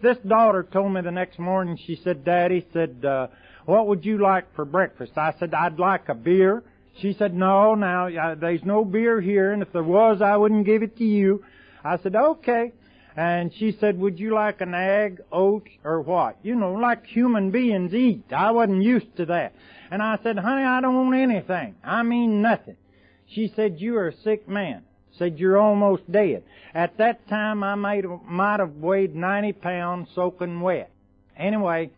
This daughter told me the next morning, she said, Daddy, what would you like for breakfast? I said, I'd like a beer. She said, no, now, there's no beer here, and if there was, I wouldn't give it to you. I said, okay. And she said, would you like an egg, oats, or what? You know, like human beings eat. I wasn't used to that. And I said, honey, I don't want anything. I mean nothing. She said, you're a sick man. Said, you're almost dead. At that time, I might have weighed 90 pounds soaking wet. Anyway,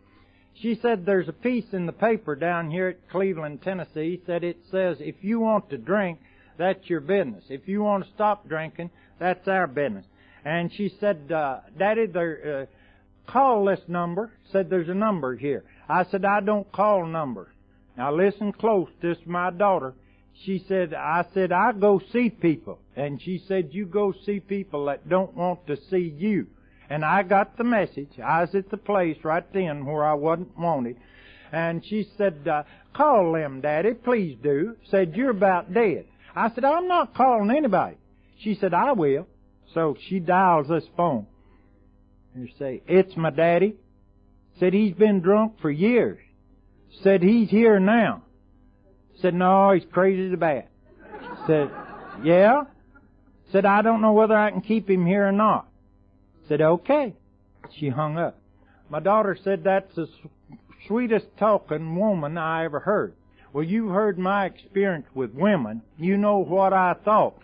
she said, there's a piece in the paper down here at Cleveland, Tennessee, that it says, if you want to drink, that's your business. If you want to stop drinking, that's our business. And she said, Daddy, call this number. Said, there's a number here. I said, I don't call numbers. Now listen close. This is my daughter. she said, I said, I go see people. And she said, you go see people that don't want to see you. And I got the message. I was at the place right then where I wasn't wanted. And she said, call them, Daddy, please do. Said, you're about dead. I said, I'm not calling anybody. She said, I will. So she dials this phone. And she say, it's my daddy. Said, he's been drunk for years. Said, he's here now. Said, no, he's crazy as a bat. Said, yeah? Said, I don't know whether I can keep him here or not. Said, okay. She hung up. My daughter said, that's the sweetest talking woman I ever heard. Well, you heard my experience with women. You know what I thought.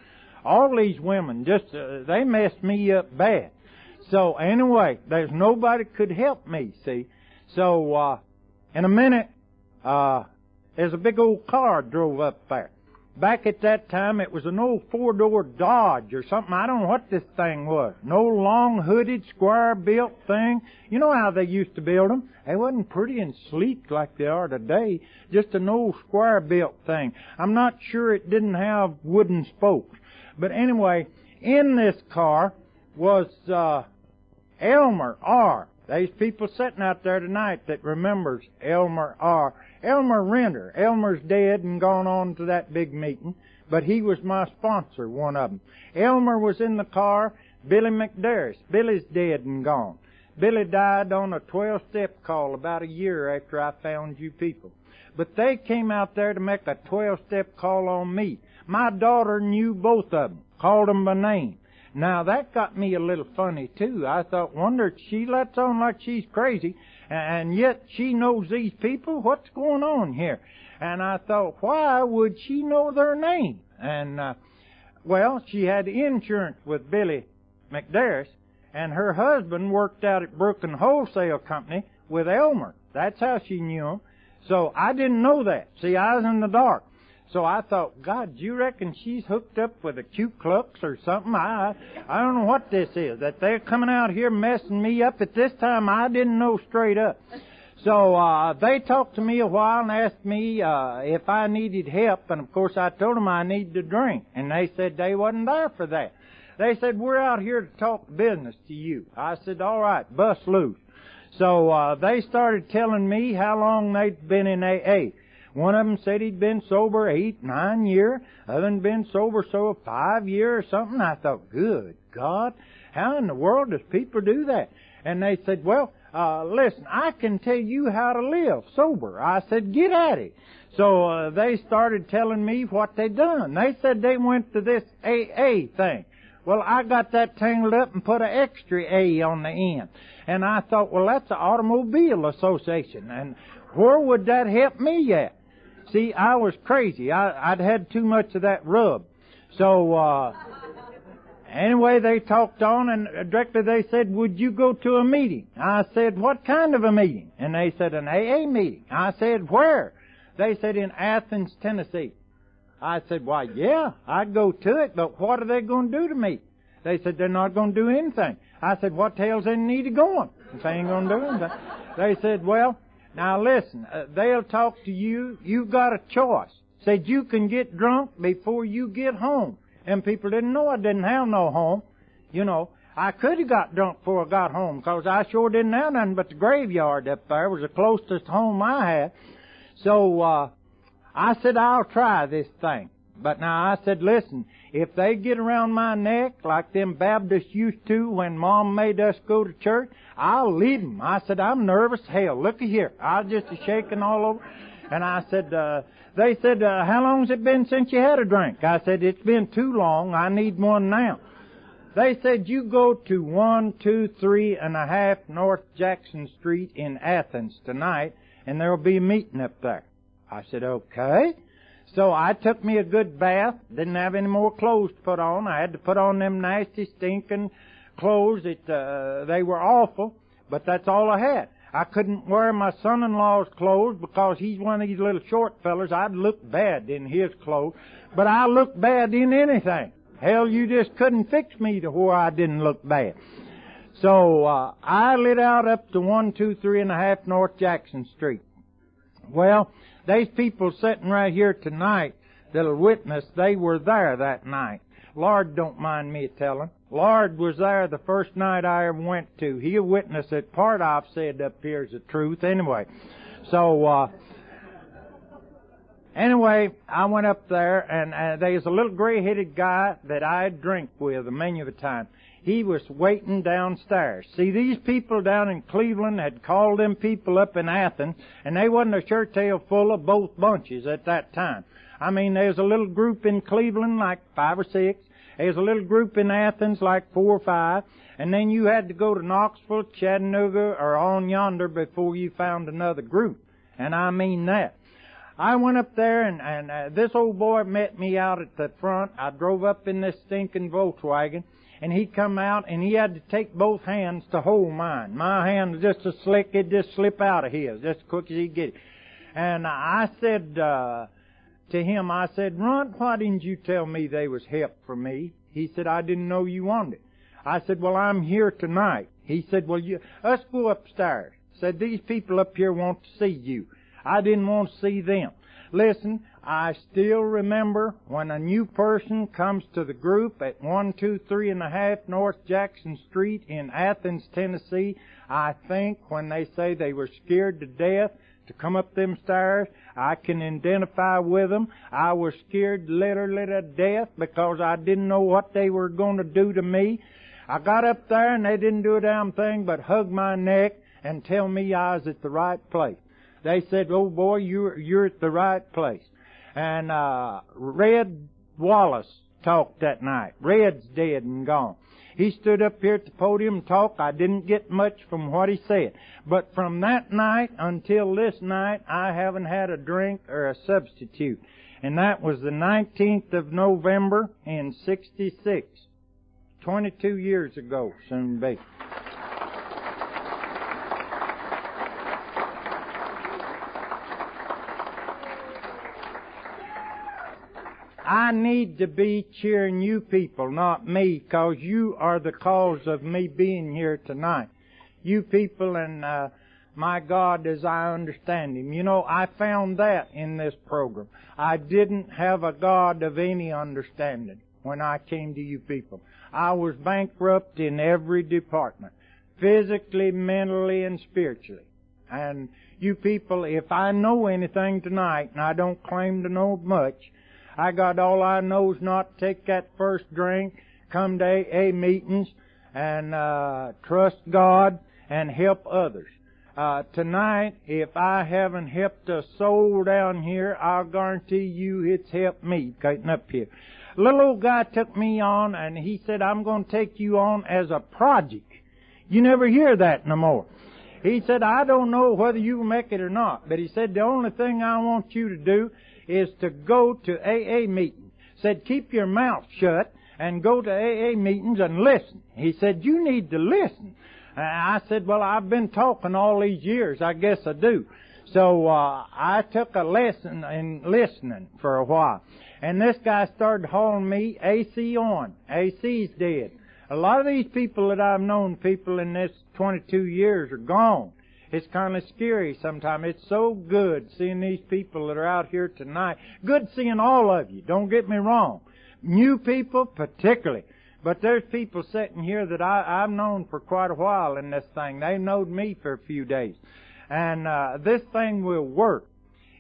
All these women, just, they messed me up bad. So, anyway, there's nobody could help me, see. So, in a minute, there's a big old car drove up there. Back at that time, it was an old four-door Dodge or something. I don't know what this thing was. No long-hooded, square-built thing. You know how they used to build them? They wasn't pretty and sleek like they are today. Just an old square-built thing. I'm not sure it didn't have wooden spokes. But anyway, in this car was Elmer R. There's people sitting out there tonight that remembers Elmer R. Elmer Renter. Elmer's dead and gone on to that big meeting, but he was my sponsor, one of them. Elmer was in the car. Billy McDarris. Billy's dead and gone. Billy died on a 12-step call about a year after I found you people. But they came out there to make a 12-step call on me. My daughter knew both of them, called them by name. Now, that got me a little funny, too. I thought, wonder, she lets on like she's crazy, and yet she knows these people? What's going on here? And I thought, why would she know their name? And, well, she had insurance with Billy McDarris, and her husband worked out at Brooklyn Wholesale Company with Elmer. That's how she knew him. So I didn't know that. See, I was in the dark. So I thought, God, do you reckon she's hooked up with a Ku Klux or something? I don't know what this is, that they're coming out here messing me up. At this time, I didn't know straight up. So they talked to me a while and asked me if I needed help. And, of course, I told them I needed a drink. And they said they wasn't there for that. They said, we're out here to talk business to you. I said, all right, bust loose. So they started telling me how long they'd been in AA. One of them said he'd been sober 8, 9 years. Other than been sober 5 years or something. I thought, good God, how in the world does people do that? And they said, well, listen, I can tell you how to live sober. I said, get at it. So they started telling me what they'd done. They said they went to this AA thing. Well, I got that tangled up and put an extra A on the end. And I thought, well, that's an automobile association. And where would that help me at? See, I was crazy. I'd had too much of that rub. So, anyway, they talked on, and directly they said, would you go to a meeting? I said, what kind of a meeting? And they said, an AA meeting. I said, where? They said, in Athens, Tennessee. I said, why, yeah, I'd go to it, but what are they going to do to me? They said, they're not going to do anything. I said, what the hell's they need of going if they ain't going to do anything? They said, well, now listen, they'll talk to you. You've got a choice. Said you can get drunk before you get home. And people didn't know I didn't have no home. You know, I could have got drunk before I got home, because I sure didn't have nothing but the graveyard up there. It was the closest home I had. So, I said, I'll try this thing. But now I said, listen, if they get around my neck like them Baptists used to when Mom made us go to church, I'll leave them. I said, I'm nervous. Hell, looky here. I was just shaking all over. And I said, they said, how long's it been since you had a drink? I said, it's been too long. I need one now. They said, you go to 123.5 North Jackson Street in Athens tonight, and there'll be a meeting up there. I said, okay. So I took me a good bath. Didn't have any more clothes to put on. I had to put on them nasty, stinking clothes. They were awful, but that's all I had. I couldn't wear my son-in-law's clothes because he's one of these little short fellers. I'd look bad in his clothes, but I look bad in anything. Hell, you just couldn't fix me to where I didn't look bad. So I lit out up to 123.5 North Jackson Street. Well, there's people sitting right here tonight that'll witness they were there that night. Lord don't mind me telling. Lord was there the first night I ever went to. He'll witness that part I've said up here is the truth anyway. So, anyway, I went up there, and there was a little gray-headed guy that I'd drink with many of the time. He was waiting downstairs. See, these people down in Cleveland had called them people up in Athens, and they wasn't a shirt tail full of both bunches at that time. I mean, there's a little group in Cleveland, like 5 or 6. There's a little group in Athens, like 4 or 5. And then you had to go to Knoxville, Chattanooga, or on yonder before you found another group. And I mean that. I went up there, and this old boy met me out at the front. I drove up in this stinking Volkswagen, and he come out, and he had to take both hands to hold mine. My hand was just so slick, it'd just slip out of his, just as quick as he'd get it. And I said to him, I said, Runt, why didn't you tell me they was help for me? He said, I didn't know you wanted it. I said, well, I'm here tonight. He said, well, us go upstairs. Said, these people up here want to see you. I didn't want to see them. Listen, I still remember when a new person comes to the group at 123.5 North Jackson Street in Athens, Tennessee. I think when they say they were scared to death to come up them stairs, I can identify with them. I was scared literally to death because I didn't know what they were going to do to me. I got up there and they didn't do a damn thing but hug my neck and tell me I was at the right place. They said, oh boy, you're at the right place. And Red Wallace talked that night. Red's dead and gone. He stood up here at the podium and talked. I didn't get much from what he said. But from that night until this night, I haven't had a drink or a substitute. And that was the 19th of November in 66. 22 years ago, soon be. I need to be cheering you people, not me, because you are the cause of me being here tonight. You people and my God as I understand Him. You know, I found that in this program. I didn't have a God of any understanding when I came to you people. I was bankrupt in every department, physically, mentally, and spiritually. And you people, if I know anything tonight, and I don't claim to know much, I got all I know is not to take that first drink, come to AA meetings, and trust God and help others. Tonight, if I haven't helped a soul down here, I'll guarantee you it's helped me getting up here. A little old guy took me on, and he said, I'm going to take you on as a project. You never hear that no more. He said, I don't know whether you will make it or not, but he said, the only thing I want you to do is to go to AA meetings. Said, keep your mouth shut and go to AA meetings and listen. He said, you need to listen. I said, well, I've been talking all these years. I guess I do. So I took a lesson in listening for a while. And this guy started hauling me AC on. AC's dead. A lot of these people that I've known, people in this 22 years, are gone. It's kind of scary sometimes. It's so good seeing these people that are out here tonight. Good seeing all of you. Don't get me wrong. New people particularly. But there's people sitting here that I've known for quite a while in this thing. They've known me for a few days. And this thing will work.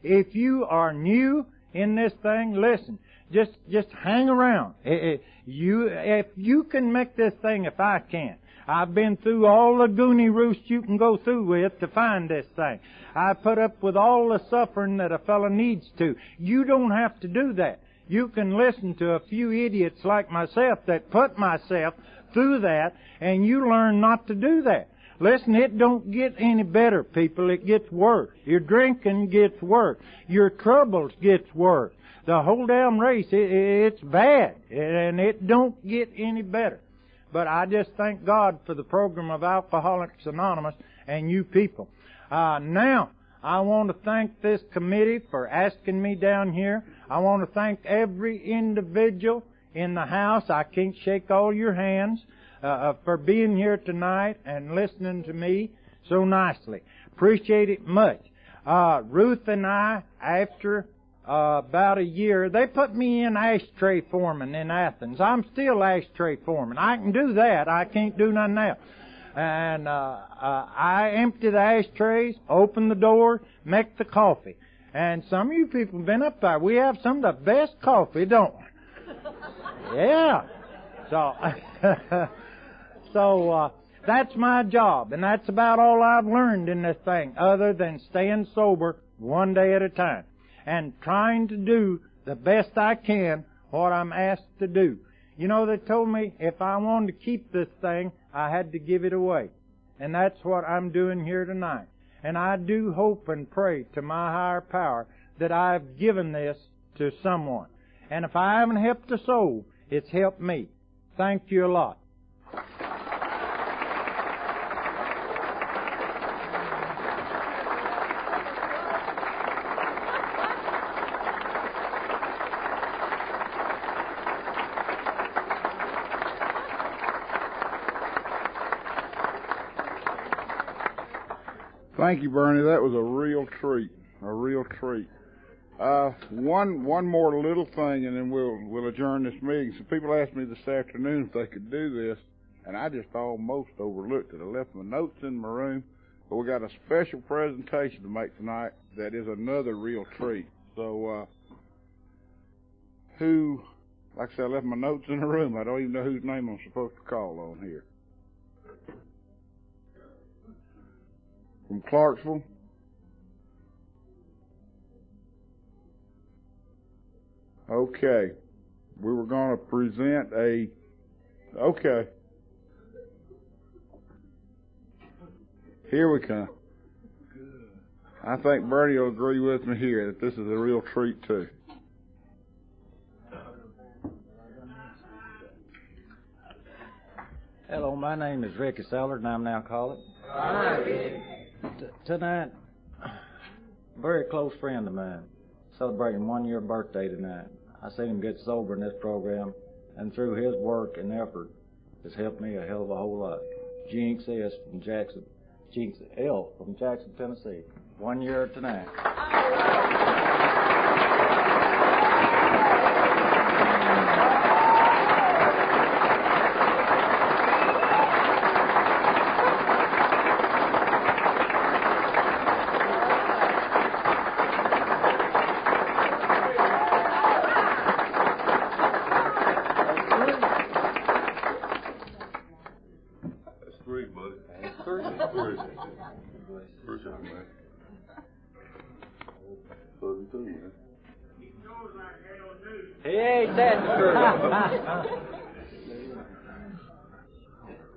If you are new in this thing, listen. Just hang around. If you can make this thing, if I can't. I've been through all the goony roost you can go through with to find this thing. I put up with all the suffering that a fellow needs to. You don't have to do that. You can listen to a few idiots like myself that put myself through that, and you learn not to do that. Listen, it don't get any better, people. It gets worse. Your drinking gets worse. Your troubles gets worse. The whole damn race, it's bad, and it don't get any better. But I just thank God for the program of Alcoholics Anonymous and you people. Now, I want to thank this committee for asking me down here. I want to thank every individual in the house. I can't shake all your hands for being here tonight and listening to me so nicely. Appreciate it much. Ruth and I, after about a year. They put me in ashtray foreman in Athens. I'm still ashtray foreman. I can do that. I can't do nothing else. And I empty the ashtrays, open the door, make the coffee. And some of you people have been up there. We have some of the best coffee, don't we? Yeah. So that's my job, and that's about all I've learned in this thing, other than staying sober one day at a time and trying to do the best I can what I'm asked to do. You know, they told me if I wanted to keep this thing, I had to give it away. And that's what I'm doing here tonight. And I do hope and pray to my higher power that I've given this to someone. And if I haven't helped a soul, it's helped me. Thank you a lot. Thank you, Bernie. That was a real treat. A real treat. One more little thing, and then we'll adjourn this meeting. Some people asked me this afternoon if they could do this, and I just almost overlooked it. I left my notes in my room, but we got a special presentation to make tonight that is another real treat. So, like I said, I left my notes in the room. I don't even know whose name I'm supposed to call on here. From Clarksville. Okay. We were going to present okay. Here we come. I think Bernie will agree with me here that this is a real treat too. Hello, my name is Ricky Sellard, and I'm an alcoholic. Hi, Ricky. Tonight, a very close friend of mine, celebrating 1-year birthday tonight. I seen him get sober in this program, and through his work and effort, has helped me a hell of a whole lot. Jinx L from Jackson, Tennessee. 1 year tonight. He ain't that true.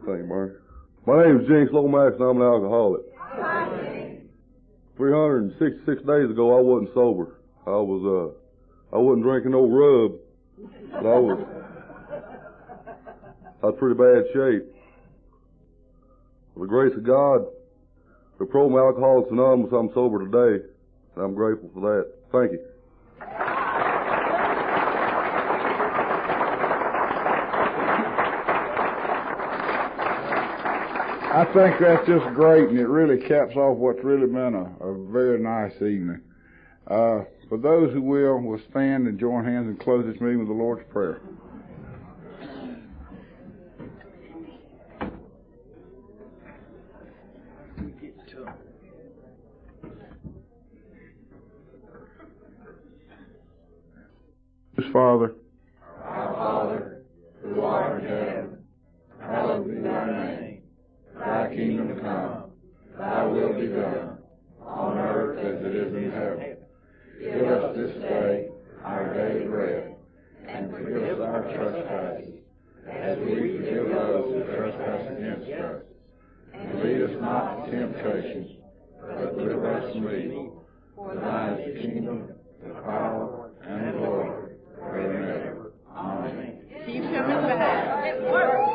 Thank you, Mark. My name is Jinx Lomax, and I'm an alcoholic. 366 days ago, I wasn't sober. I wasn't drinking no rub, but I was pretty bad shape. With the grace of God, the program Alcoholics Anonymous, I'm sober today, and I'm grateful for that. Thank you. I think that's just great, and it really caps off what's really been a very nice evening. For those who will stand and join hands and close this meeting with the Lord's Prayer. Father, Our Father, who art in heaven, hallowed be thy name. Thy kingdom come, thy will be done, on earth as it is in heaven. Give us this day our daily bread, and forgive us our trespasses, as we forgive those who trespass against us. And lead us not to temptation, but deliver us from evil. For thine is the kingdom, the power, and the glory, forever and ever. Amen. Keep coming back. It works.